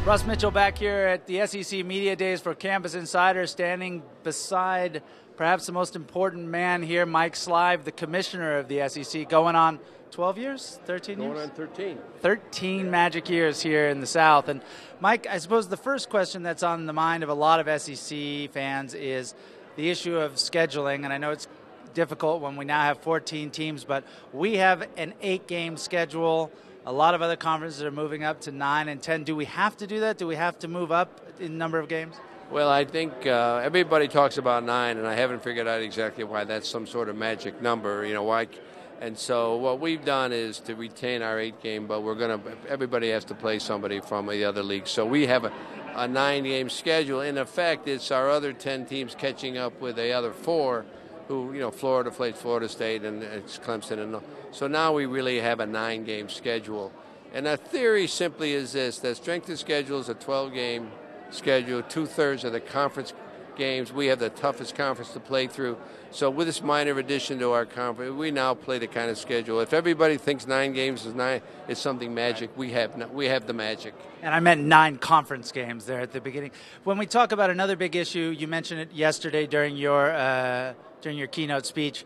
Russ Mitchell back here at the SEC Media Days for Campus Insiders, standing beside perhaps the most important man here, Mike Slive, the commissioner of the SEC, going on 12 years, 13 years? Going on 13. 13 magic years here in the South. And Mike, I suppose the first question that's on the mind of a lot of SEC fans is the issue of scheduling. And I know it's difficult when we now have 14 teams, but we have an 8-game schedule. A lot of other conferences are moving up to 9 and 10. Do we have to do that? Do we have to move up in number of games? Well, I think everybody talks about 9, and I haven't figured out exactly why that's some sort of magic number. You know why? And so what we've done is to retain our 8-game, but everybody has to play somebody from the other leagues. So we have a 9-game schedule. In effect, it's our other 10 teams catching up with the other 4. Who, Florida plays Florida State and it's Clemson. And so now we really have a 9-game schedule. And our theory simply is this, that strength of schedule is a 12-game schedule, 2/3 of the conference games. We have the toughest conference to play through. So with this minor addition to our conference, we now play the kind of schedule. If everybody thinks 9 games is something magic, we have the magic. And I meant 9 conference games there at the beginning. When we talk about another big issue, you mentioned it yesterday during your keynote speech,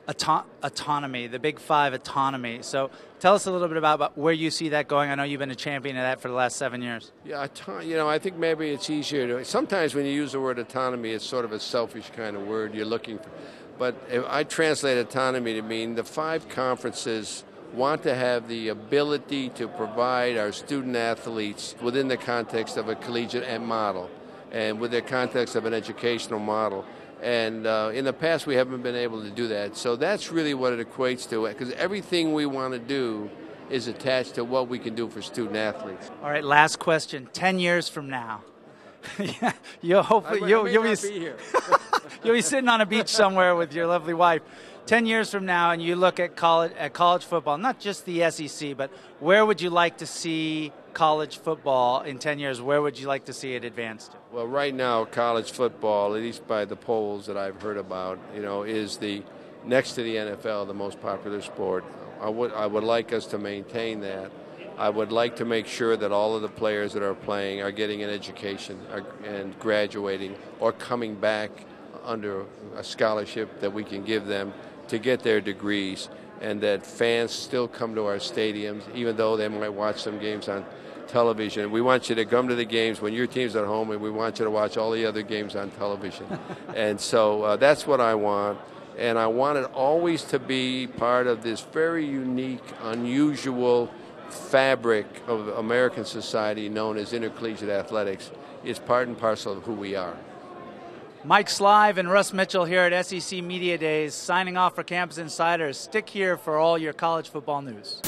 autonomy, the Big 5 autonomy. So tell us a little bit about where you see that going. I know you've been a champion of that for the last 7 years. Yeah, I think maybe it's easier to. Sometimes when you use the word autonomy, it's sort of a selfish kind of word you're looking for. But if I translate autonomy to mean the 5 conferences want to have the ability to provide our student athletes within the context of a collegiate model and with the context of an educational model. And in the past, we haven't been able to do that. So that's really what it equates to, because everything we want to do is attached to what we can do for student athletes. All right, last question. 10 years from now, you'll be here. You'll be sitting on a beach somewhere with your lovely wife. 10 years from now, and you look at college football, not just the SEC, but where would you like to see college football in 10 years? Where would you like to see it advance to? Well, right now, college football, at least by the polls that I've heard about, is the next to the NFL, the most popular sport. I would like us to maintain that. I would like to make sure that all of the players that are playing are getting an education and graduating or coming back under a scholarship that we can give them to get their degrees, and that fans still come to our stadiums, even though they might watch some games on television. We want you to come to the games when your team's at home, and we want you to watch all the other games on television. And so that's what I want. And I want it always to be part of this very unique, unusual fabric of American society known as intercollegiate athletics. It's part and parcel of who we are. Mike Slive and Russ Mitchell here at SEC Media Days, signing off for Campus Insiders. Stick here for all your college football news.